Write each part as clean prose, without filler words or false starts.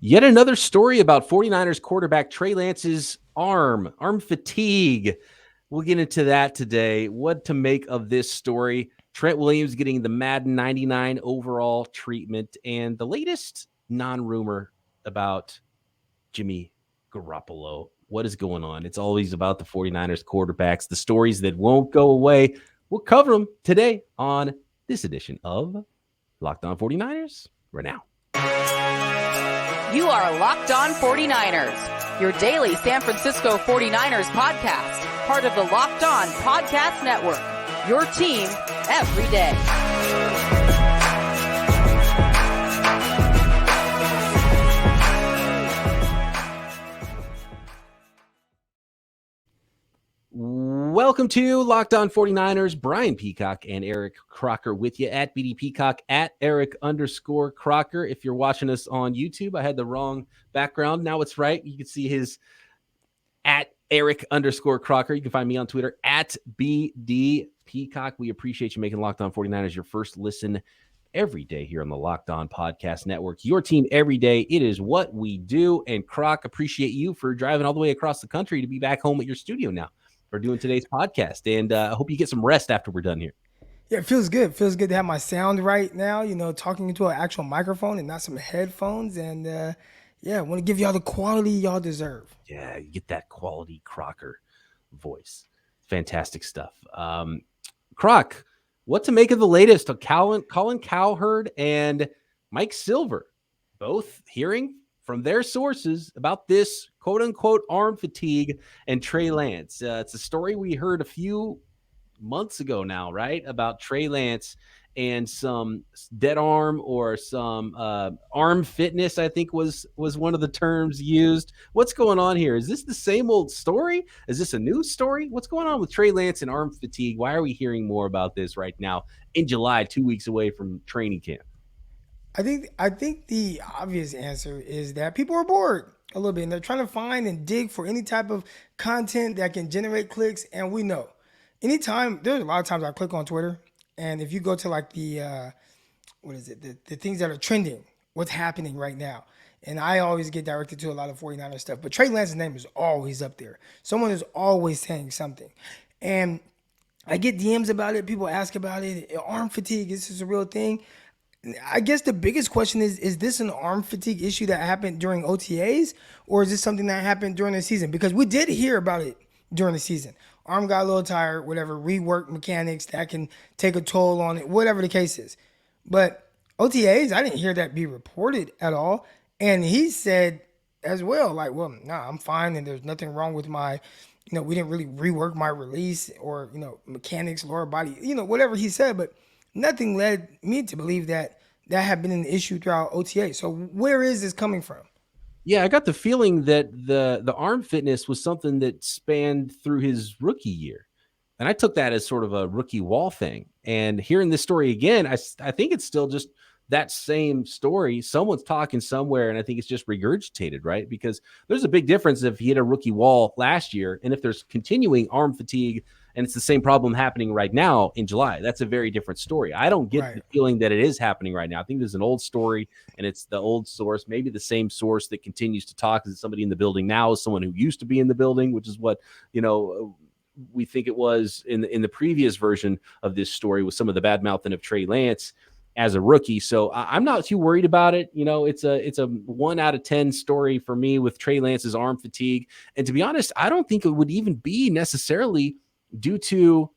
Yet another story about 49ers quarterback Trey Lance's arm fatigue. We'll get into that today. What to make of this story. Trent Williams getting the Madden 99 overall treatment, and the latest non-rumor about Jimmy Garoppolo. What is going on? It's always about the 49ers quarterbacks, the stories that won't go away. We'll cover them today on this edition of Locked On 49ers right now. You are Locked On 49ers, your daily San Francisco 49ers podcast, part of the Locked On Podcast Network, your team every day. Welcome to Locked On 49ers. Brian Peacock and Eric Crocker with you at BD Peacock at Eric_Crocker. If you're watching us on YouTube, I had the wrong background. Now it's right. You can see his at Eric_Crocker. You can find me on Twitter at BD Peacock. We appreciate you making Locked On 49ers your first listen every day here on the Locked On Podcast Network. Your team every day. It is what we do. And Croc, appreciate you for driving all the way across the country to be back home at your studio now. For doing today's podcast, and I hope you get some rest after we're done here. Yeah, it feels good. It feels good to have my sound right now, talking into an actual microphone and not some headphones. And I want to give y'all the quality y'all deserve. Yeah, you get that quality Crocker voice. Fantastic stuff. Croc, what to make of the latest of Colin Cowherd and Mike Silver, both hearing from their sources about this quote-unquote arm fatigue and Trey Lance. It's a story we heard a few months ago now, right, about Trey Lance and some dead arm or some arm fitness, I think was one of the terms used. What's going on here? Is this the same old story? Is this a new story? What's going on with Trey Lance and arm fatigue? Why are we hearing more about this right now in July, 2 weeks away from training camp? I think the obvious answer is that people are bored a little bit, and they're trying to find and dig for any type of content that can generate clicks. And we know, anytime there's a lot of times I click on Twitter, and if you go to like the the things that are trending, what's happening right now, and I always get directed to a lot of 49er stuff. But Trey Lance's name is always up there. Someone is always saying something, and I get DMs about it. People ask about it. Arm fatigue, is this a real thing? I guess the biggest question is this an arm fatigue issue that happened during OTAs, or is this something that happened during the season? Because we did hear about it during the season. Arm got a little tired, whatever, rework mechanics that can take a toll on it, whatever the case is. But OTAs, I didn't hear that be reported at all. And he said as well, like, well, nah, I'm fine, and there's nothing wrong with my, we didn't really rework my release or, mechanics, lower body, whatever he said. But nothing led me to believe that had been an issue throughout OTA. So where is this coming from? Yeah, I got the feeling that the arm fitness was something that spanned through his rookie year. And I took that as sort of a rookie wall thing. And hearing this story again, I think it's still just that same story. Someone's talking somewhere, and I think it's just regurgitated, right? Because there's a big difference if he hit a rookie wall last year and if there's continuing arm fatigue and it's the same problem happening right now in July. That's a very different story. I don't get the feeling that it is happening right now. I think there's an old story, and it's the old source, maybe the same source that continues to talk. Is somebody in the building now, is someone who used to be in the building, which is what, we think it was in the previous version of this story with some of the bad mouthing of Trey Lance as a rookie. So I'm not too worried about it. It's a 1 out of 10 story for me with Trey Lance's arm fatigue. And to be honest, I don't think it would even be necessarily due to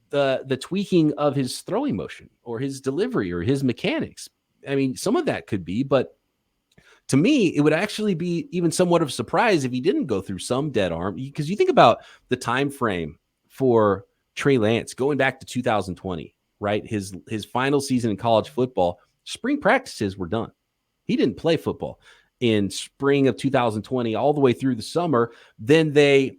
the tweaking of his throwing motion or his delivery or his mechanics. I mean, some of that could be, but to me, it would actually be even somewhat of a surprise if he didn't go through some dead arm, because you think about the time frame for Trey Lance going back to 2020, right? His final season in college football, spring practices were done. He didn't play football in spring of 2020 all the way through the summer. Then they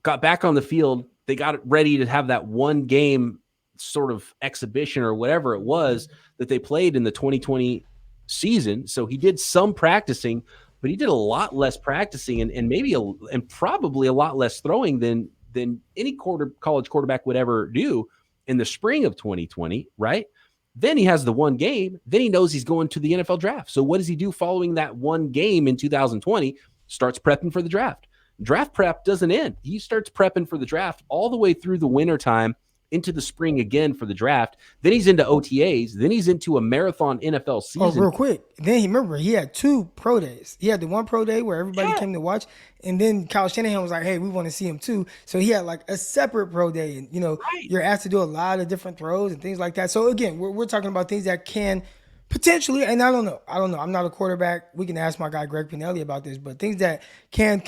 got back on the field. They got ready to have that one game sort of exhibition or whatever it was that they played in the 2020 season. So he did some practicing, but he did a lot less practicing and probably a lot less throwing than any college quarterback would ever do in the spring of 2020, right? Then he has the one game. Then he knows he's going to the NFL draft. So what does he do following that one game in 2020? Starts prepping for the draft. Draft prep doesn't end. He starts prepping for the draft all the way through the winter time into the spring again for the draft. Then he's into OTAs. Then he's into a marathon NFL season. Oh, real quick. Then he had 2 pro days. He had the one pro day where everybody came to watch. And then Kyle Shanahan was like, hey, we want to see him too. So he had like a separate pro day. And, you're asked to do a lot of different throws and things like that. So again, we're talking about things that can potentially, and I don't know. I'm not a quarterback. We can ask my guy Greg Pinelli about this, but things that can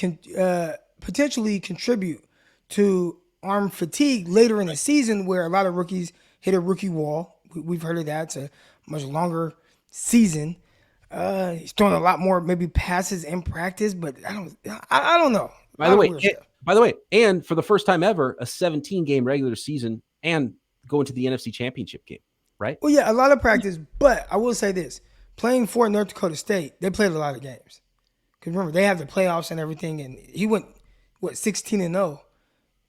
potentially contribute to arm fatigue later in the season where a lot of rookies hit a rookie wall. We've heard of that. It's a much longer season. He's throwing a lot more maybe passes in practice, but I don't know. By the way, and for the first time ever, a 17-game regular season and going to the NFC Championship game, right? Well, yeah, a lot of practice, but I will say this. Playing for North Dakota State, they played a lot of games. Because remember, they have the playoffs and everything, and he went, 16-0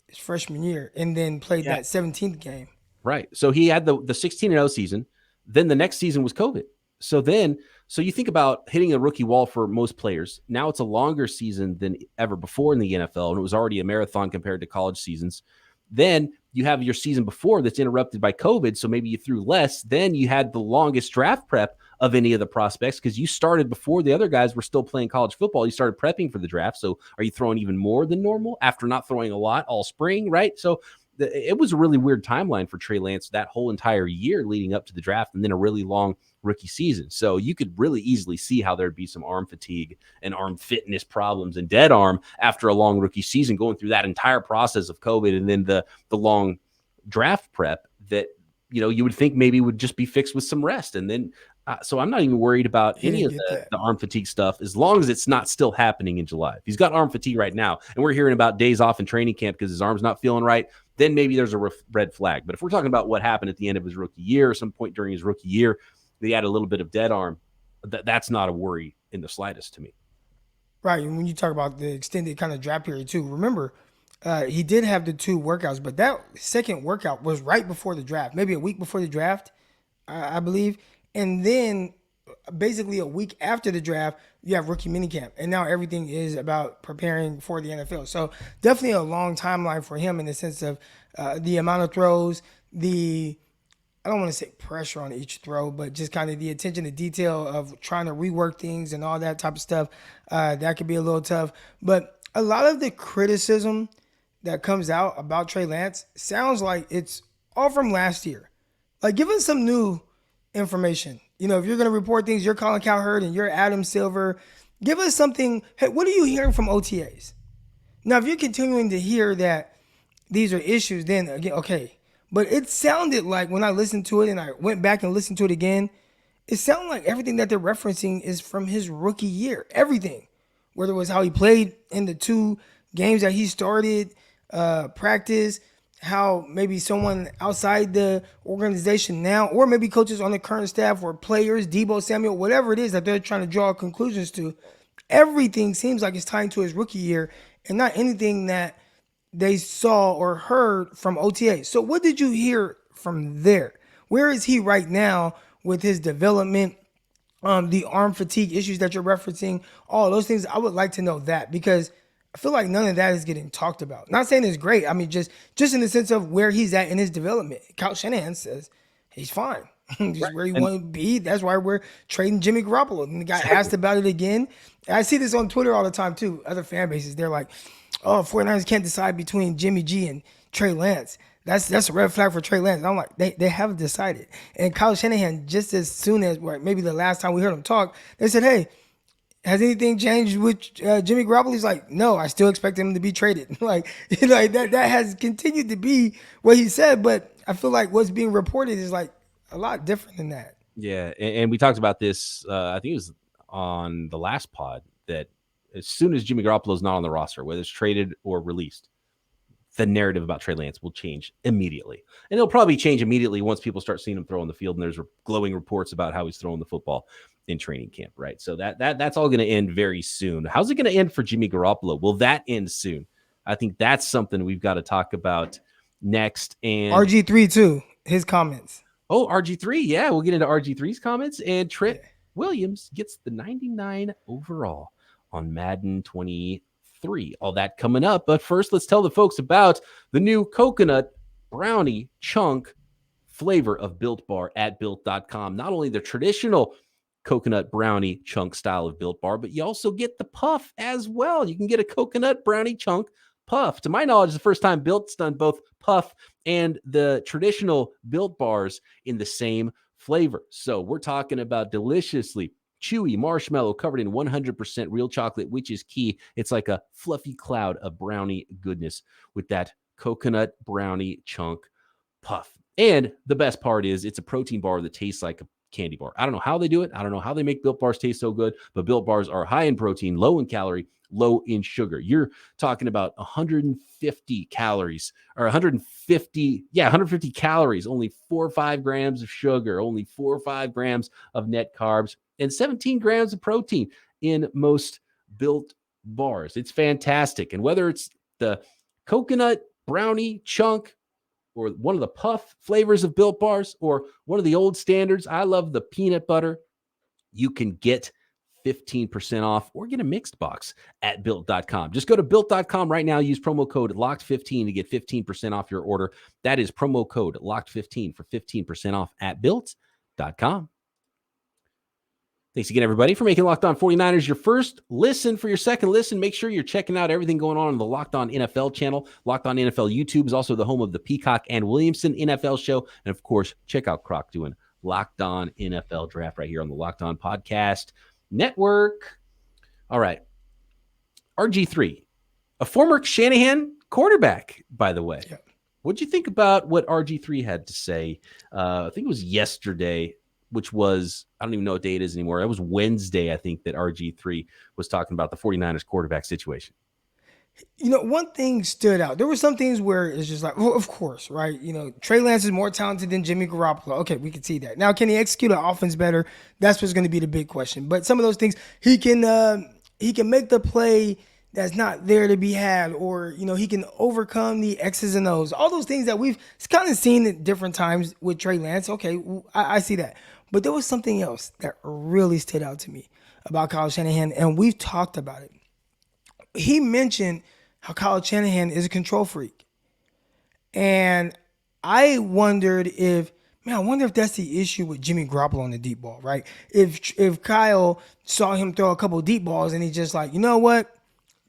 his freshman year, and then played that 17th game. Right. So he had the 16-0 season. Then the next season was COVID. So you think about hitting a rookie wall for most players. Now it's a longer season than ever before in the NFL, and it was already a marathon compared to college seasons. Then you have your season before that's interrupted by COVID, so maybe you threw less. Then you had the longest draft prep of any of the prospects because you started before the other guys were still playing college football. You started prepping for the draft. So are you throwing even more than normal after not throwing a lot all spring, right? So it was a really weird timeline for Trey Lance that whole entire year leading up to the draft and then a really long rookie season. So you could really easily see how there'd be some arm fatigue and arm fitness problems and dead arm after a long rookie season going through that entire process of COVID and then the long draft prep that, you would think maybe would just be fixed with some rest. And then, so I'm not even worried about any of the arm fatigue stuff as long as it's not still happening in July. If he's got arm fatigue right now and we're hearing about days off in training camp because his arm's not feeling right, then maybe there's a red flag. But if we're talking about what happened at the end of his rookie year or some point during his rookie year, they had a little bit of dead arm, that's not a worry in the slightest to me. Right. And when you talk about the extended kind of draft period too, remember, he did have the 2 workouts, but that second workout was right before the draft, maybe a week before the draft, I believe. And then basically a week after the draft, you have rookie minicamp. And now everything is about preparing for the NFL. So definitely a long timeline for him in the sense of the amount of throws, I don't want to say pressure on each throw, but just kind of the attention to detail of trying to rework things and all that type of stuff. That could be a little tough. But a lot of the criticism that comes out about Trey Lance sounds like it's all from last year. Like, give us some new information. If you're going to report things, you're Colin Cowherd and you're Adam Silver. Give us something. Hey, what are you hearing from OTAs? Now, if you're continuing to hear that these are issues, then again, okay. But it sounded like when I listened to it and I went back and listened to it again, it sounded like everything that they're referencing is from his rookie year. Everything. Whether it was how he played in the 2 games that he started, practice, how maybe someone outside the organization now, or maybe coaches on the current staff or players, Debo Samuel, whatever it is that they're trying to draw conclusions to, everything seems like it's tied to his rookie year and not anything that they saw or heard from OTA. So what did you hear from there? Where is he right now with his development, the arm fatigue issues that you're referencing, all those things? I would like to know that because I feel like none of that is getting talked about. Not saying it's great. I mean, just in the sense of where he's at in his development. Kyle Shanahan says he's fine. Just right. Where you want to be. That's why we're trading Jimmy Garoppolo. And the guy asked about it again. And I see this on Twitter all the time too. Other fan bases, they're like, oh, 49ers can't decide between Jimmy G and Trey Lance. That's a red flag for Trey Lance. And I'm like, they haven't decided. And Kyle Shanahan, just as soon as maybe the last time we heard him talk, they said, hey, has anything changed with Jimmy Garoppolo? He's like, no, I still expect him to be traded. like that has continued to be what he said, but I feel like what's being reported is like a lot different than that. Yeah, and we talked about this, I think it was on the last pod, that as soon as Jimmy Garoppolo is not on the roster, whether it's traded or released, the narrative about Trey Lance will change immediately. And it'll probably change immediately once people start seeing him throw on the field and there's glowing reports about how he's throwing the football in training camp, right? So that's all going to end very soon. How's it going to end for Jimmy Garoppolo? Will that end soon? I think that's something we've got to talk about next. And RG3 too, his comments. Oh, RG3. Yeah, we'll get into RG3's comments. And Trent Yeah. Williams gets the 99 overall on Madden 23. All that coming up. But first, let's tell the folks about the new coconut brownie chunk flavor of Built Bar at built.com. Not only the traditional coconut brownie chunk style of Built Bar, but you also get the puff as well. You can get a coconut brownie chunk puff. To my knowledge, it's the first time Built's done both puff and the traditional Built Bars in the same flavor. So we're talking about deliciously chewy marshmallow covered in 100% real chocolate, which is key. It's like a fluffy cloud of brownie goodness with that coconut brownie chunk puff. And the best part is it's a protein bar that tastes like a candy bar. I don't know how they do it. I don't know how they make Built Bars taste so good, but Built Bars are high in protein, low in calorie, low in sugar. You're talking about 150 calories or 150 calories, only 4 or 5 grams of sugar, only 4 or 5 grams of net carbs, and 17 grams of protein in most Built Bars. It's fantastic. And whether it's the coconut brownie chunk or one of the puff flavors of Built Bars or one of the old standards, I love the peanut butter, you can get 15% off or get a mixed box at built.com. Just go to built.com right now. Use promo code LOCKED15 to get 15% off your order. That is promo code LOCKED15 for 15% off at built.com. Thanks again, everybody, for making Locked On 49ers your first listen. For your second listen, make sure you're checking out everything going on the Locked On NFL channel. Locked On NFL YouTube is also the home of the Peacock and Williamson NFL show. And, of course, check out Croc doing Locked On NFL Draft right here on the Locked On Podcast Network. All right. RG3, a former Shanahan quarterback, by the way. Yeah. What'd you think about what RG3 had to say? I think it was yesterday, which was, I don't even know what day it is anymore. It was Wednesday, I think, that RG3 was talking about the 49ers quarterback situation. You know, one thing stood out. There were some things where it's just like, well, of course, right? You know, Trey Lance is more talented than Jimmy Garoppolo. Okay, we can see that. Now, can he execute an offense better? That's what's going to be the big question. But some of those things, he can make the play that's not there to be had, or, you know, he can overcome the X's and O's. All those things that we've kind of seen at different times with Trey Lance. Okay, I see that. But there was something else that really stood out to me about Kyle Shanahan, and we've talked about it. He mentioned how Kyle Shanahan is a control freak. And I wondered if that's the issue with Jimmy Garoppolo on the deep ball, right? If Kyle saw him throw a couple of deep balls and he's just like, you know what?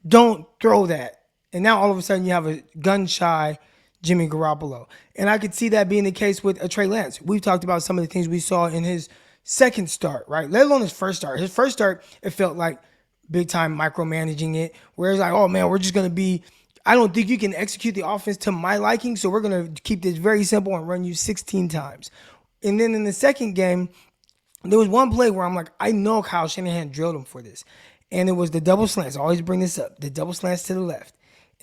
Don't throw that. And now all of a sudden you have a gun-shy Jimmy Garoppolo. And I could see that being the case with Trey Lance. We've talked about some of the things we saw in his second start, right? Let alone his first start. His first start, it felt like big time micromanaging it. Whereas like, oh man, we're just going to be, I don't think you can execute the offense to my liking, so we're going to keep this very simple and run you 16 times. And then in the second game, there was one play where I'm like, I know Kyle Shanahan drilled him for this. And it was the double slants. I always bring this up. The double slants to the left.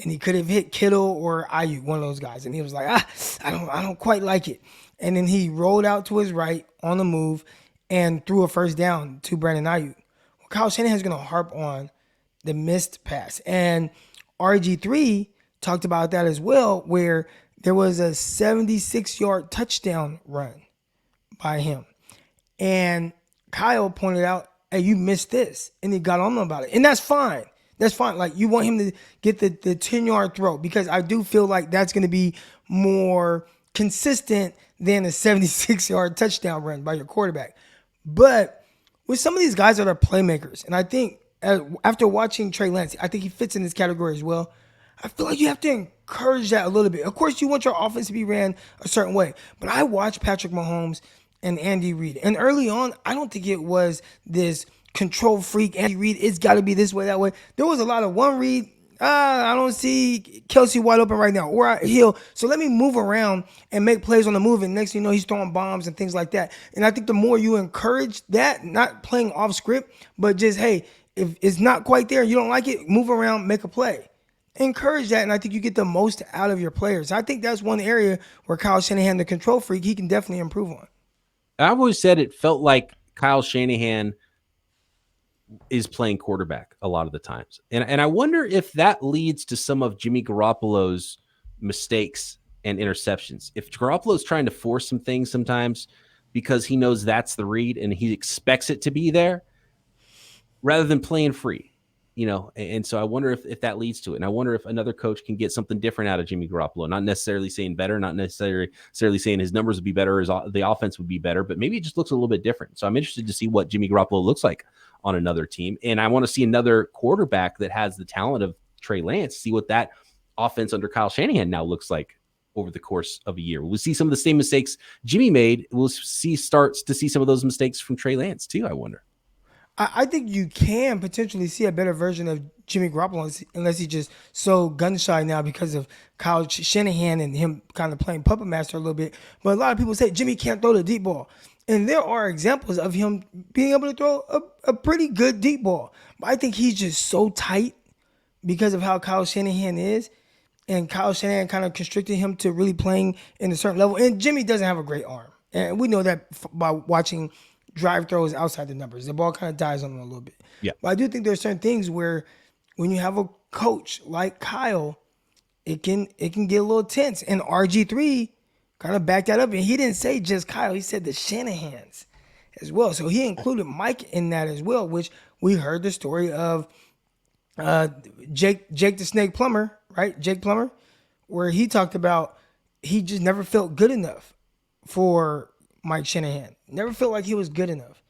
And he could have hit Kittle or Ayuk, one of those guys. And he was like, I don't quite like it. And then he rolled out to his right on the move and threw a first down to Brandon Ayuk. Well, Kyle Shanahan's going to harp on the missed pass. And RG3 talked about that as well, where there was a 76-yard touchdown run by him. And Kyle pointed out, hey, you missed this. And he got on about it. And that's fine. That's fine. Like, you want him to get the 10-yard throw, because I do feel like that's going to be more consistent than a 76-yard touchdown run by your quarterback. But with some of these guys that are playmakers, and I think after watching Trey Lance, I think he fits in this category as well. I feel like you have to encourage that a little bit. Of course, you want your offense to be ran a certain way. But I watched Patrick Mahomes and Andy Reid. And early on, I don't think it was this control freak Andy Reid. It's got to be this way, that way. There was a lot of one read. I don't see Kelsey wide open right now, or Hill. So let me move around and make plays on the move. And next thing you know, he's throwing bombs and things like that. And I think the more you encourage that, not playing off script, but just, hey, if it's not quite there, you don't like it, move around, make a play. Encourage that, and I think you get the most out of your players. I think that's one area where Kyle Shanahan, the control freak, he can definitely improve on. I've always said it felt like Kyle Shanahan is playing quarterback a lot of the times. And I wonder if that leads to some of Jimmy Garoppolo's mistakes and interceptions. If Garoppolo's trying to force some things sometimes because he knows that's the read and he expects it to be there rather than playing free, and so I wonder if that leads to it. And I wonder if another coach can get something different out of Jimmy Garoppolo, not necessarily saying better, not necessarily saying his numbers would be better, the offense would be better, but maybe it just looks a little bit different. So I'm interested to see what Jimmy Garoppolo looks like on another team. And I want to see another quarterback that has the talent of Trey Lance, see what that offense under Kyle Shanahan now looks like over the course of a year. We'll see some of the same mistakes Jimmy made. We'll starts to see some of those mistakes from Trey Lance too, I wonder. I think you can potentially see a better version of Jimmy Garoppolo unless he's just so gun shy now because of Kyle Shanahan and him kind of playing puppet master a little bit. But a lot of people say Jimmy can't throw the deep ball. And there are examples of him being able to throw a pretty good deep ball. But I think he's just so tight because of how Kyle Shanahan is. And Kyle Shanahan kind of constricted him to really playing in a certain level. And Jimmy doesn't have a great arm. And we know that by watching drive throws outside the numbers. The ball kind of dies on him a little bit. Yeah. But I do think there's certain things where when you have a coach like Kyle, it can get a little tense. And RG3 kind of backed that up. And he didn't say just Kyle. He said the Shanahans as well. So he included Mike in that as well, which we heard the story of Jake the Snake Plumber, right? Jake Plumber, where he talked about he just never felt good enough for Mike Shanahan. Never felt like he was good enough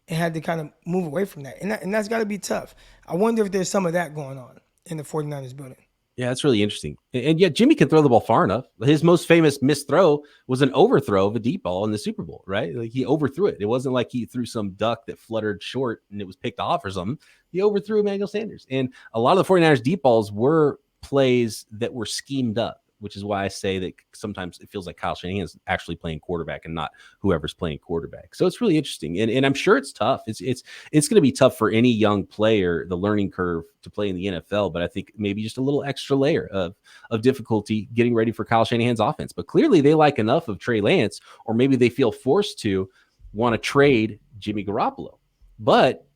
and had to kind of move away from that. And that's got to be tough. I wonder if there's some of that going on in the 49ers building. Yeah, that's really interesting. And yet Jimmy can throw the ball far enough. His most famous missed throw was an overthrow of a deep ball in the Super Bowl, right? Like he overthrew it. It wasn't like he threw some duck that fluttered short and it was picked off or something. He overthrew Emmanuel Sanders. And a lot of the 49ers deep balls were plays that were schemed up, which is why I say that sometimes it feels like Kyle Shanahan is actually playing quarterback and not whoever's playing quarterback. So it's really interesting. And I'm sure it's tough. It's going to be tough for any young player, the learning curve to play in the NFL, but I think maybe just a little extra layer of difficulty getting ready for Kyle Shanahan's offense. But clearly they like enough of Trey Lance, or maybe they feel forced to want to trade Jimmy Garoppolo. But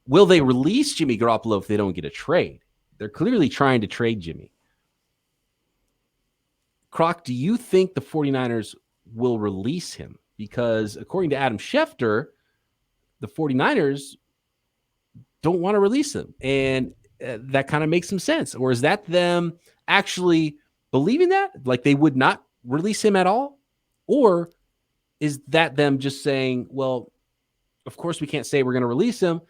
will they release Jimmy Garoppolo if they don't get a trade? They're clearly trying to trade Jimmy. Croc, do you think the 49ers will release him? Because according to Adam Schefter, the 49ers don't want to release him. And that kind of makes some sense. Or is that them actually believing that? Like they would not release him at all? Or is that them just saying, well, of course we can't say we're going to release him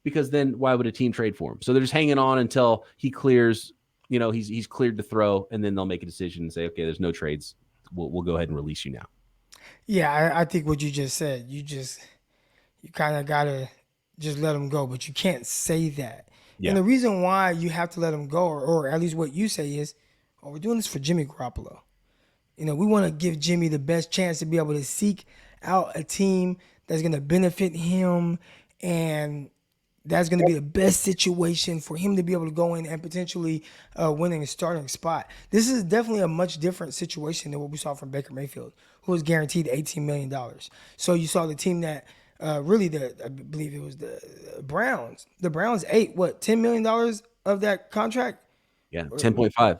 because then why would a team trade for him? So they're just hanging on until he clears, he's cleared to throw, and then they'll make a decision and say, okay, there's no trades. We'll go ahead and release you now. Yeah, I think what you just said, you kind of got to just let him go, but you can't say that. Yeah. And the reason why you have to let him go, or at least what you say is, oh, we're doing this for Jimmy Garoppolo. We want to give Jimmy the best chance to be able to seek out a team that's going to benefit him, and that's going to be the best situation for him to be able to go in and potentially winning a starting spot. This is definitely a much different situation than what we saw from Baker Mayfield, who was guaranteed $18 million. So you saw the team that I believe it was the Browns. The Browns ate, $10 million of that contract? Yeah, 10.5.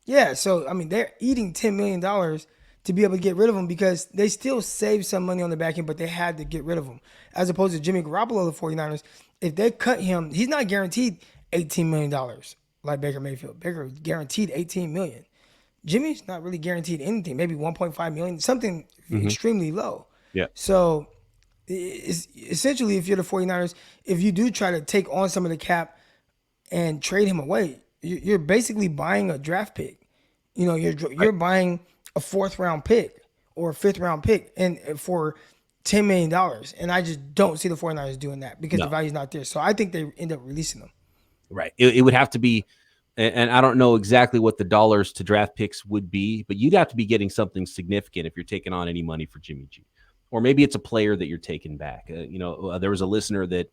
Yeah, so, they're eating $10 million to be able to get rid of him because they still saved some money on the back end, but they had to get rid of him. As opposed to Jimmy Garoppolo, the 49ers, if they cut him, he's not guaranteed $18 million like Baker Mayfield. Baker was guaranteed $18 million. Jimmy's not really guaranteed anything, maybe $1.5 million, something extremely low. Yeah. So it's essentially, if you're the 49ers, if you do try to take on some of the cap and trade him away, you're basically buying a draft pick. You're buying a 4th round pick or a 5th round pick and for $10 million. And I just don't see the 49ers doing that because the value's not there. So I think they end up releasing them. Right. It would have to be, and I don't know exactly what the dollars to draft picks would be, but you'd have to be getting something significant if you're taking on any money for Jimmy G. Or maybe it's a player that you're taking back. There was a listener that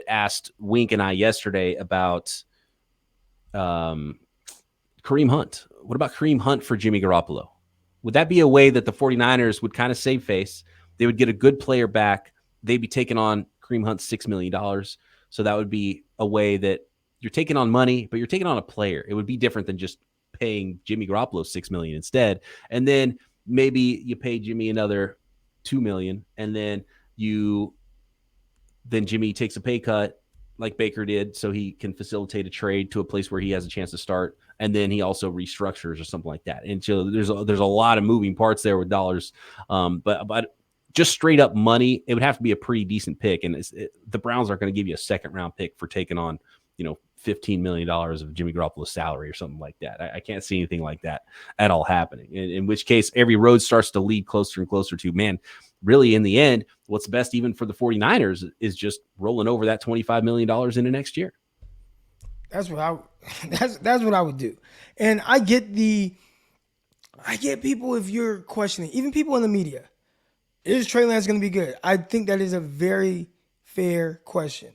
asked Wink and I yesterday about Kareem Hunt. What about Kareem Hunt for Jimmy Garoppolo? Would that be a way that the 49ers would kind of save face? They would get a good player back. They'd be taking on Kareem Hunt's $6 million. So that would be a way that you're taking on money, but you're taking on a player. It would be different than just paying Jimmy Garoppolo $6 million instead. And then maybe you pay Jimmy another $2 million, and then Jimmy takes a pay cut like Baker did, so he can facilitate a trade to a place where he has a chance to start, and then he also restructures or something like that. And so there's a lot of moving parts there with dollars, but just straight up money, it would have to be a pretty decent pick, and the Browns aren't going to give you a second round pick for taking on $15 million of Jimmy Garoppolo's salary or something like that. I can't see anything like that at all happening. In which case, every road starts to lead closer and closer to, man, really in the end, what's best even for the 49ers is just rolling over that $25 million into next year. That's what I would do. And I get people, if you're questioning, even people in the media, is Trey Lance going to be good? I think that is a very fair question.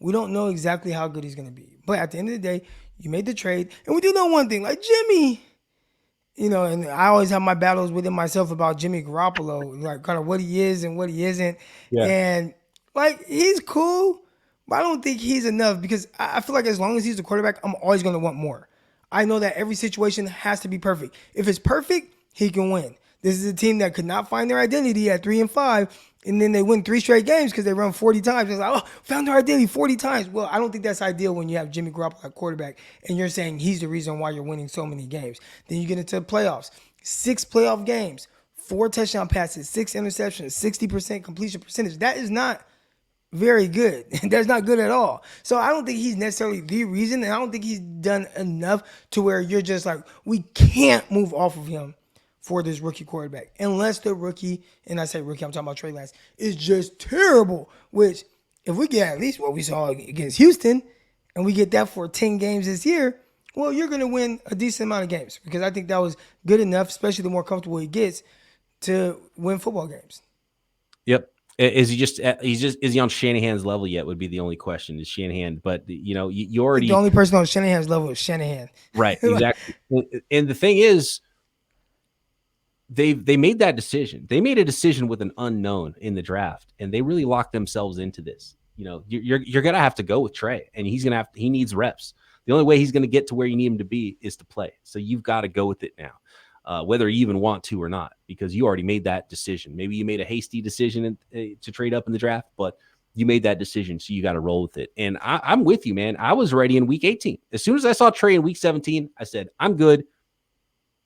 We don't know exactly how good he's going to be. But at the end of the day, you made the trade. And we do know one thing, like Jimmy, and I always have my battles within myself about Jimmy Garoppolo, like kind of what he is and what he isn't. Yeah. And like, he's cool, but I don't think he's enough, because I feel like as long as he's the quarterback, I'm always going to want more. I know that every situation has to be perfect. If it's perfect, he can win. This is a team that could not find their identity at 3-5, and then they win 3 straight games because they run 40 times. It's like, found their identity 40 times. Well, I don't think that's ideal when you have Jimmy Garoppolo at quarterback and you're saying he's the reason why you're winning so many games. Then you get into the playoffs. 6 playoff games, 4 touchdown passes, 6 interceptions, 60% completion percentage. That is not very good. That's not good at all. So I don't think he's necessarily the reason, and I don't think he's done enough to where you're just like, we can't move off of him for this rookie quarterback, unless the rookie, and I say rookie, I'm talking about Trey Lance, is just terrible, which if we get at least what we saw against Houston, and we get that for 10 games this year, well, you're going to win a decent amount of games, because I think that was good enough, especially the more comfortable he gets, to win football games. Yep. Is he on Shanahan's level yet? Would be the only question. Is Shanahan, but you already, the only person on Shanahan's level is Shanahan. Right. Exactly. And the thing is, they made that decision. They made a decision with an unknown in the draft, and they really locked themselves into this. You're gonna have to go with Trey, and he needs reps. The only way he's gonna get to where you need him to be is to play. So you've got to go with it now, whether you even want to or not, because you already made that decision. Maybe you made a hasty decision to trade up in the draft, but you made that decision, so you got to roll with it. And I'm with you, man. I was ready in week 18. As soon as I saw Trey in week 17, I said, I'm good.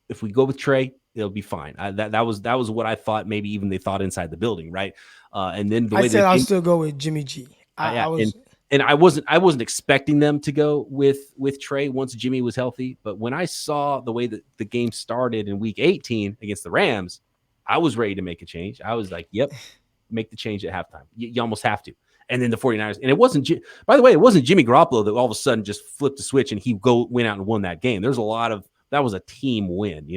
If we go with Trey, it'll be fine. That was what I thought. Maybe even they thought inside the building, right? And then the way I'll still go with Jimmy G. I wasn't expecting them to go with Trey once Jimmy was healthy. But when I saw the way that the game started in week 18 against the Rams, I was ready to make a change. I was like, yep, make the change at halftime. You almost have to. And then the 49ers, and it wasn't Jimmy Garoppolo that all of a sudden just flipped the switch and he went out and won that game. There's a lot of, that was a team win,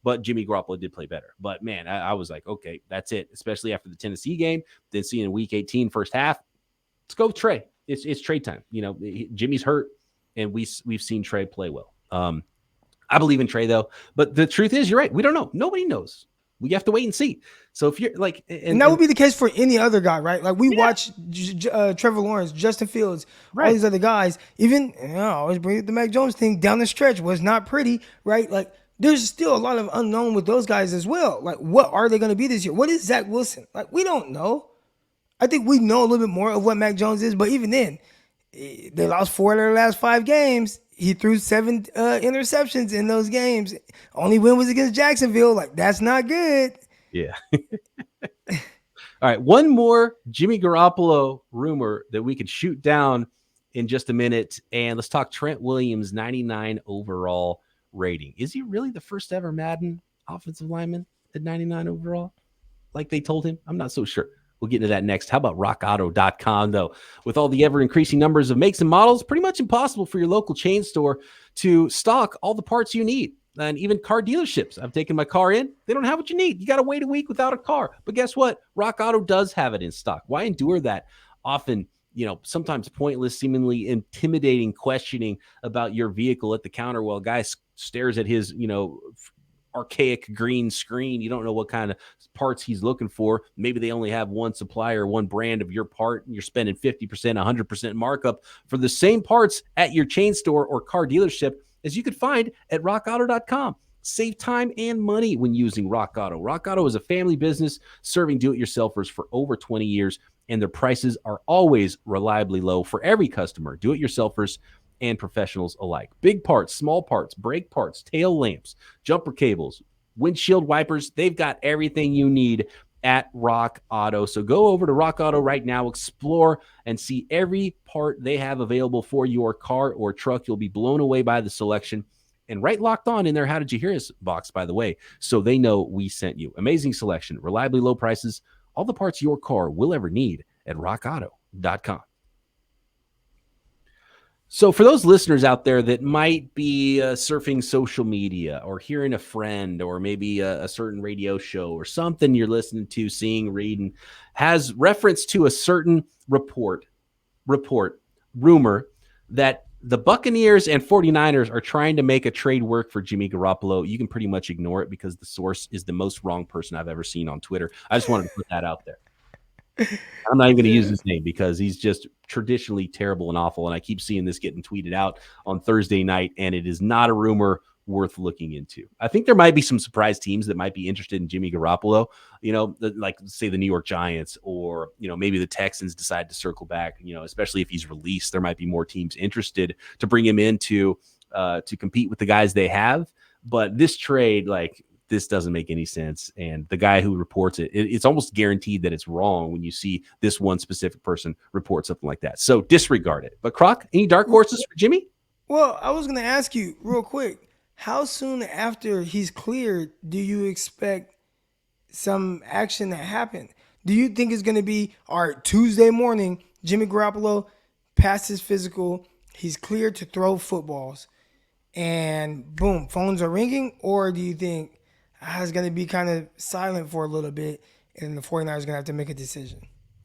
but Jimmy Garoppolo did play better. But man, I was like, okay, that's it. Especially after the Tennessee game, then seeing week 18 first half, let's go with Trey. It's Trey time. Jimmy's hurt, and we've seen Trey play well. I believe in Trey though, but the truth is, you're right. We don't know. Nobody knows. We have to wait and see. So if you're like, and that would be the case for any other guy, right? Like we watch Trevor Lawrence, Justin Fields, all these other guys. Even I always bring up the Mac Jones thing down the stretch was not pretty, right? Like there's still a lot of unknown with those guys as well. Like what are they going to be this year? What is Zach Wilson? Like we don't know. I think we know a little bit more of what Mac Jones is, but even then, they lost 4 of their last 5 games. He threw 7 interceptions in those games. Only win was against Jacksonville. Like, that's not good. Yeah. All right. One more Jimmy Garoppolo rumor that we could shoot down in just a minute. And let's talk Trent Williams, 99 overall rating. Is he really the first ever Madden offensive lineman at 99 overall? Like they told him? I'm not so sure. We'll get into that next. How about rockauto.com, though? With all the ever-increasing numbers of makes and models, pretty much impossible for your local chain store to stock all the parts you need. And even car dealerships. I've taken my car in. They don't have what you need. You got to wait a week without a car. But guess what? Rock Auto does have it in stock. Why endure that often, sometimes pointless, seemingly intimidating questioning about your vehicle at the counter while a guy stares at his, archaic green screen. You don't know what kind of parts he's looking for. Maybe they only have one supplier, one brand of your part, and you're spending 50%, 100% markup for the same parts at your chain store or car dealership. as you could find at rockauto.com. Save time and money when using Rock Auto. Rock Auto is a family business serving do-it-yourselfers for over 20 years, and their prices are always reliably low for every customer, do-it-yourselfers and professionals alike. Big parts, small parts, brake parts, tail lamps, jumper cables, windshield wipers. They've got everything you need at Rock Auto. So go over to Rock Auto right now, explore and see every part they have available for your car or truck. You'll be blown away by the selection. And right locked on in their How Did You Hear Us box, by the way, so they know we sent you. Amazing selection, reliably low prices, all the parts your car will ever need at rockauto.com. So for those listeners out there that might be surfing social media or hearing a friend or maybe a certain radio show or something you're listening to, seeing, reading, has reference to a certain rumor that the Buccaneers and 49ers are trying to make a trade work for Jimmy Garoppolo, you can pretty much ignore it because the source is the most wrong person I've ever seen on Twitter. I just wanted to put that out there. I'm not even going to use his name because he's just traditionally terrible and awful. And I keep seeing this getting tweeted out on Thursday night, and it is not a rumor worth looking into. I think there might be some surprise teams that might be interested in Jimmy Garoppolo, like say the New York Giants, or, maybe the Texans decide to circle back, especially if he's released. There might be more teams interested to bring him in to compete with the guys they have. But this trade, this doesn't make any sense. And the guy who reports it's almost guaranteed that it's wrong when you see this one specific person report something like that. So disregard it. But Croc, any dark horses for Jimmy? Well, I was going to ask you real quick, how soon after he's cleared do you expect some action to happen? Do you think it's going to be, all right, Tuesday morning, Jimmy Garoppolo passed his physical, he's cleared to throw footballs, and boom, phones are ringing? Or do you think it's going to be kind of silent for a little bit and the 49ers are going to have to make a decision?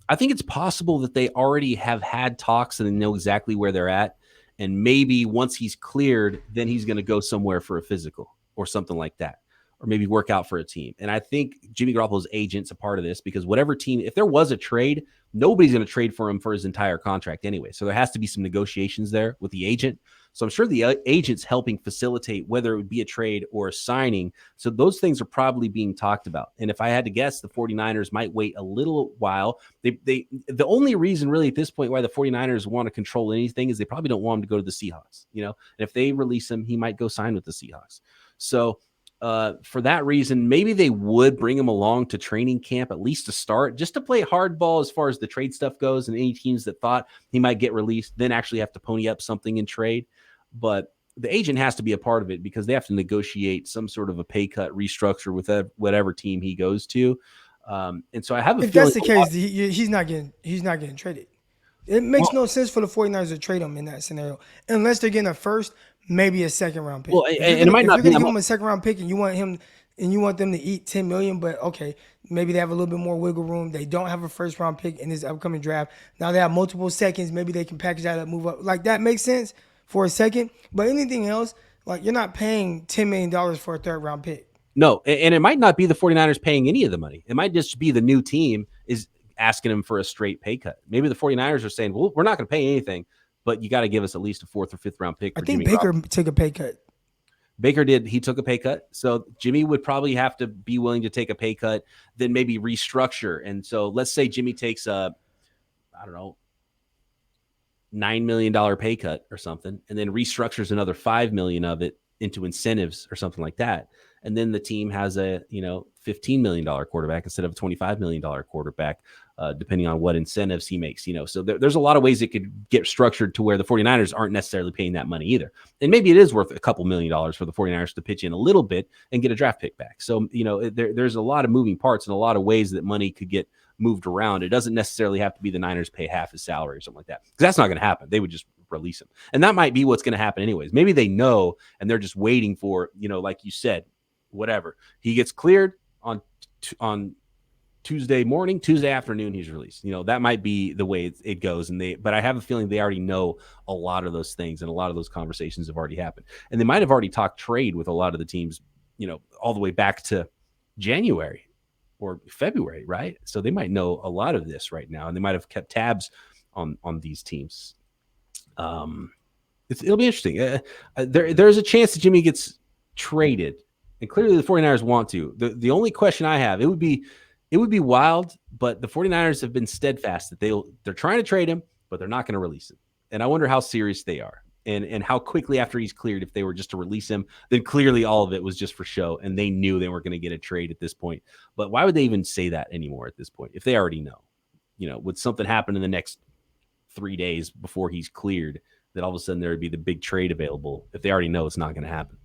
I think it's possible that they already have had talks and they know exactly where they're at. And maybe once he's cleared, then he's going to go somewhere for a physical or something like that, or maybe work out for a team. And I think Jimmy Garoppolo's agent's a part of this because whatever team, if there was a trade, nobody's going to trade for him for his entire contract anyway. So there has to be some negotiations there with the agent. So I'm sure the agent's helping facilitate whether it would be a trade or a signing. So those things are probably being talked about. And if I had to guess, the 49ers might wait a little while. The only reason really at this point why the 49ers want to control anything is they probably don't want him to go to the Seahawks, and if they release him, he might go sign with the Seahawks. So for that reason, maybe they would bring him along to training camp, at least to start, just to play hardball as far as the trade stuff goes. And any teams that thought he might get released then actually have to pony up something in trade. But the agent has to be a part of it because they have to negotiate some sort of a pay cut restructure with whatever team he goes to. And so I have a if feeling that's the case, he's not getting traded. It makes no sense for the 49ers to trade him in that scenario unless they're getting a first, maybe a second round pick. Well, and it might not be. If you're going to give him a second round pick and you want them to eat $10 million, but okay, maybe they have a little bit more wiggle room. They don't have a first round pick in this upcoming draft. Now they have multiple seconds. Maybe they can package that up, move up. That makes sense for a second. But anything else, you're not paying $10 million for a third round pick. No, and it might not be the 49ers paying any of the money. It might just be the new team is asking him for a straight pay cut. Maybe the 49ers are saying, well, we're not going to pay anything, but you got to give us at least a 4th or 5th round pick. I think Baker took a pay cut. Baker did. He took a pay cut. So Jimmy would probably have to be willing to take a pay cut, then maybe restructure. And so let's say Jimmy takes $9 million pay cut or something, and then restructures another $5 million of it into incentives or something like that. And then the team has a, $15 million quarterback instead of a $25 million quarterback, depending on what incentives he makes, So there's a lot of ways it could get structured to where the 49ers aren't necessarily paying that money either. And maybe it is worth a couple $1 million for the 49ers to pitch in a little bit and get a draft pick back. So, there's a lot of moving parts and a lot of ways that money could get moved around. It doesn't necessarily have to be the Niners pay half his salary or something like that, because that's not going to happen. They would just release him. And that might be what's going to happen anyways. Maybe they know, and they're just waiting for, like you said, whatever. He gets cleared on Tuesday morning, Tuesday afternoon, he's released. That might be the way it goes. But I have a feeling they already know a lot of those things, and a lot of those conversations have already happened. And they might have already talked trade with a lot of the teams, all the way back to January or February, right? So they might know a lot of this right now, and they might have kept tabs on these teams. It'll be interesting. There's a chance that Jimmy gets traded, and clearly the 49ers want to. The only question I have, it would be wild, but the 49ers have been steadfast that they're trying to trade him, but they're not going to release him. And I wonder how serious they are, and how quickly after he's cleared, if they were just to release him, then clearly all of it was just for show, and they knew they weren't going to get a trade at this point. But why would they even say that anymore at this point if they already know? Would something happen in the next 3 days before he's cleared, that all of a sudden there would be the big trade available if they already know it's not going to happen?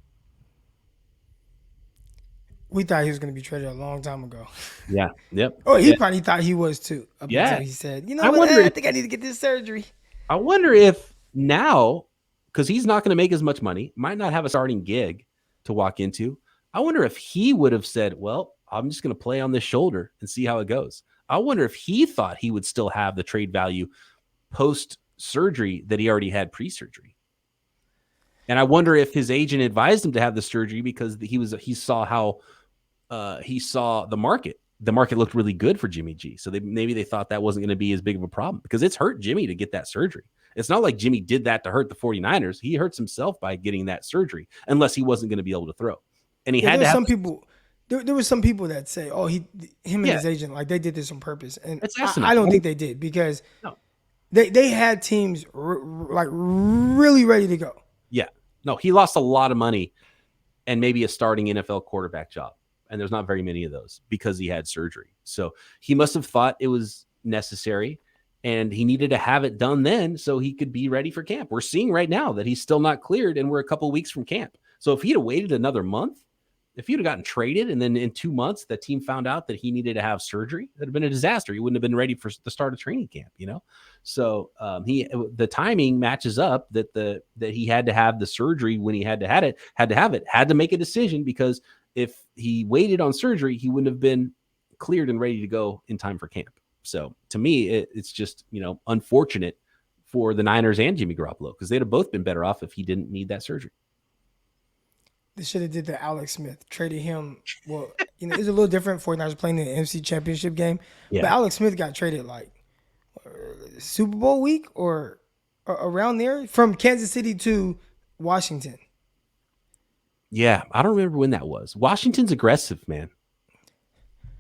We thought he was going to be traded a long time ago. Yeah. Yep. Oh, he probably thought he was too. Until he said, I think I need to get this surgery. I wonder if now, because he's not going to make as much money, might not have a starting gig to walk into. I wonder if he would have said, well, I'm just going to play on this shoulder and see how it goes. I wonder if he thought he would still have the trade value post surgery that he already had pre-surgery. And I wonder if his agent advised him to have the surgery because he saw how he saw the market. The market looked really good for Jimmy G. So maybe they thought that wasn't going to be as big of a problem, because it's hurt Jimmy to get that surgery. It's not like Jimmy did that to hurt the 49ers. He hurts himself by getting that surgery, unless he wasn't going to be able to throw. And he had to have some people. There were some people that say, "Oh, him and his agent, like they did this on purpose," and I don't think they did, because they had teams like really ready to go. Yeah, no, he lost a lot of money and maybe a starting NFL quarterback job, and there's not very many of those because he had surgery. So he must have thought it was necessary, and he needed to have it done then so he could be ready for camp. We're seeing right now that he's still not cleared, and we're a couple of weeks from camp. So if he'd have waited another month, if he'd have gotten traded and then in 2 months the team found out that he needed to have surgery, that'd have been a disaster. He wouldn't have been ready for the start of training camp, So the timing matches up that he had to have the surgery when he had to make a decision, because if he waited on surgery, he wouldn't have been cleared and ready to go in time for camp. So to me, it's just, unfortunate for the Niners and Jimmy Garoppolo, because they'd have both been better off if he didn't need that surgery. They should have did the Alex Smith, traded him. Well, it's a little different. 49ers playing in the NFC Championship game. Yeah. But Alex Smith got traded like Super Bowl week or around there, from Kansas City to Washington. Yeah, I don't remember when that was. Washington's aggressive, man.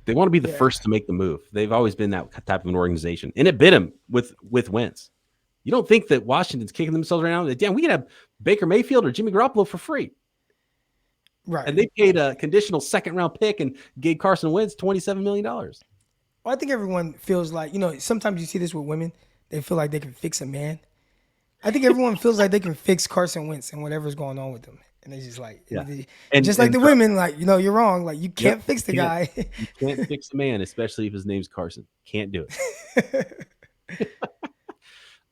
They want to be the first to make the move. They've always been that type of an organization. And it bit them with Wentz. You don't think that Washington's kicking themselves right now? Damn, we can have Baker Mayfield or Jimmy Garoppolo for free. Right. And they paid a conditional second-round pick and gave Carson Wentz $27 million. Well, I think everyone feels like, sometimes you see this with women. They feel like they can fix a man. I think everyone feels like they can fix Carson Wentz and whatever's going on with them. And they just like, the women, like, you're wrong. Like, you can't fix the guy. You can't fix the man, especially if his name's Carson. Can't do it.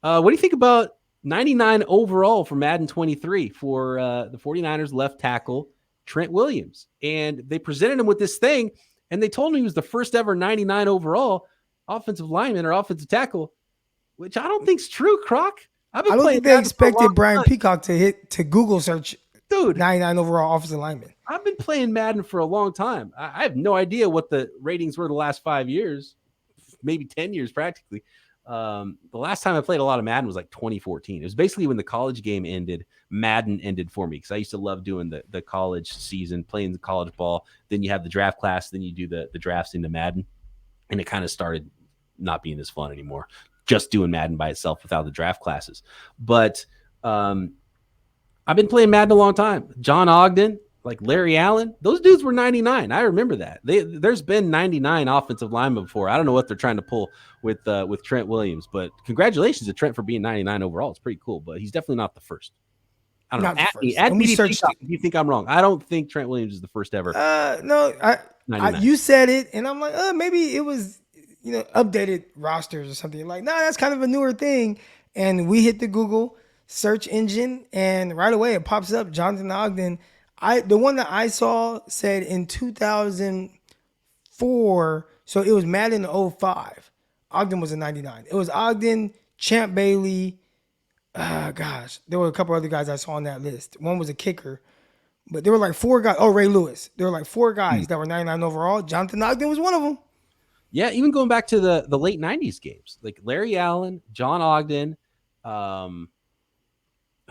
What do you think about 99 overall for Madden 23 for the 49ers left tackle, Trent Williams? And they presented him with this thing, and they told him he was the first ever 99 overall offensive lineman or offensive tackle, which I don't think's true, Croc. I don't think they expected Brian Peacock to Google search, dude, 99 overall offensive lineman. I've been playing Madden for a long time. I have no idea what the ratings were the last 5 years, maybe 10 years practically. The last time I played a lot of Madden was like 2014. It was basically when the college game ended, Madden ended for me, because I used to love doing the college season, playing the college ball. Then you have the draft class, then you do the drafts into Madden, and it kind of started not being as fun anymore, just doing Madden by itself without the draft classes. But I've been playing Madden a long time. John Ogden, like Larry Allen, those dudes were 99. I remember that. There's been 99 offensive linemen before. I don't know what they're trying to pull with Trent Williams, but congratulations to Trent for being 99 overall. It's pretty cool, but he's definitely not the first. I don't know. Add me if you think I'm wrong. I don't think Trent Williams is the first ever. No, you said it, and I'm like, maybe it was updated rosters or something. Like, that's kind of a newer thing. And we hit the Google search engine, and right away it pops up Jonathan Ogden. The one that I saw said in 2004, so it was Madden 05. Ogden was a 99. It was Ogden, Champ Bailey. There were a couple other guys I saw on that list. One was a kicker, but there were like 4 guys. Oh, Ray Lewis. There were like 4 guys that were 99 overall. Jonathan Ogden was one of them. Yeah, even going back to the late 90s games, like Larry Allen, John Ogden,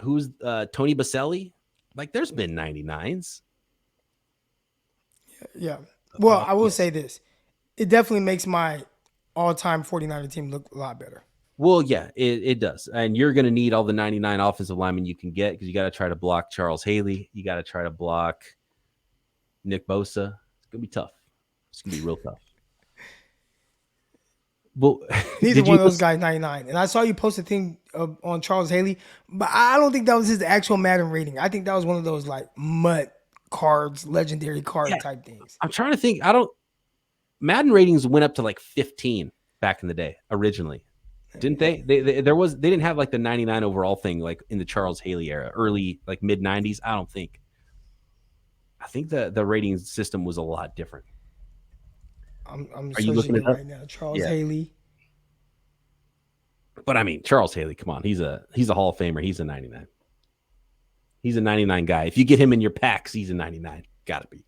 who's Tony Baselli? Like, there's been 99s. Yeah. Well, I will Yes. say this. It definitely makes my all-time 49er team look a lot better. Well, yeah, it does. And you're going to need all the 99 offensive linemen you can get because you got to try to block Charles Haley. You got to try to block Nick Bosa. It's going to be tough. It's going to be real tough. Well, Neither one of those guys 99. And I saw you post a thing on Charles Haley, but I don't think that was his actual Madden rating. I think that was one of those like MUT cards, legendary card type things. I'm trying to think. Madden ratings went up to like 15 back in the day originally. Didn't they? They didn't have like the 99 overall thing like in the Charles Haley era, early like mid 90s. I don't think. I think the rating system was a lot different. I'm Are you looking searching it it up? right now. Charles Haley. But I mean, Charles Haley, come on, he's a Hall of Famer. He's a 99. He's a 99 guy. If you get him in your packs, he's a 99. Got to be.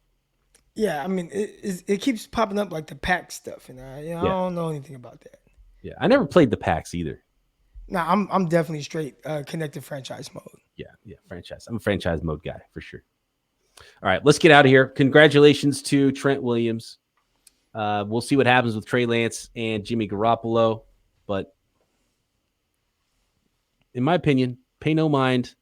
Yeah, I mean, it keeps popping up like the pack stuff, and I don't know anything about that. Yeah, I never played the packs either. No, I'm definitely straight connected franchise mode. Yeah, franchise. I'm a franchise mode guy for sure. All right, let's get out of here. Congratulations to Trent Williams. We'll see what happens with Trey Lance and Jimmy Garoppolo, but in my opinion, pay no mind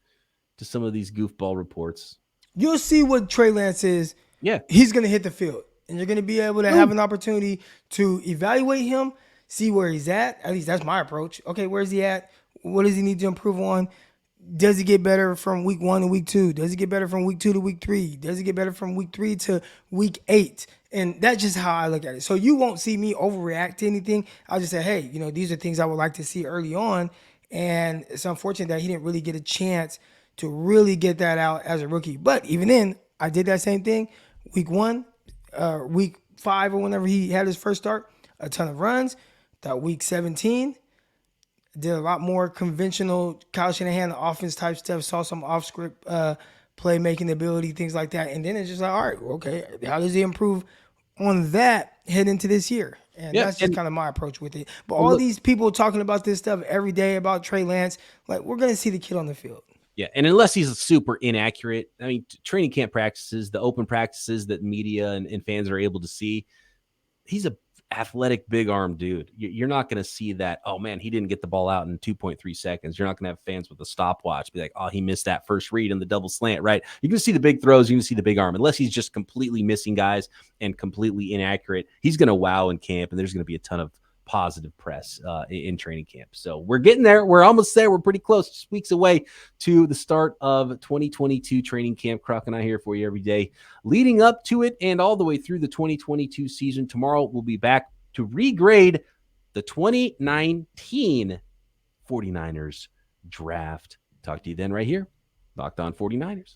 to some of these goofball reports. You'll see what Trey Lance is. Yeah. He's going to hit the field, and you're going to be able to have an opportunity to evaluate him, see where he's at. At least that's my approach. Okay, where's he at? What does he need to improve on? Does he get better from week 1 to week 2? Does he get better from week 2 to week 3? Does he get better from week 3 to week 8? And that's just how I look at it. So you won't see me overreact to anything. I'll just say, hey, these are things I would like to see early on. And it's unfortunate that he didn't really get a chance to really get that out as a rookie. But even then, I did that same thing. Week 1, week 5, or whenever he had his first start, a ton of runs. That week 17, did a lot more conventional Kyle Shanahan offense type stuff. Saw some off script playmaking ability, things like that. And then it's just like, all right, okay, how does he improve on that head into this year? And that's just kind of my approach with it. But all these people talking about this stuff every day about Trey Lance, like, we're going to see the kid on the field. Yeah, and unless he's super inaccurate, I mean, training camp practices, the open practices that media and fans are able to see, he's a athletic, big arm dude. You're not going to see that, oh man, he didn't get the ball out in 2.3 seconds. You're not going to have fans with a stopwatch be like, oh, he missed that first read in the double slant, right? You're going to see the big throws. You're going to see the big arm. Unless he's just completely missing guys and completely inaccurate, he's going to wow in camp, and there's going to be a ton of positive press in training camp. So we're getting there. We're almost there. We're pretty close, just weeks away to the start of 2022 training camp. Croc and I here for you every day leading up to it and all the way through the 2022 season. Tomorrow we'll be back to regrade the 2019 49ers draft. Talk to you then right here, Locked On 49ers.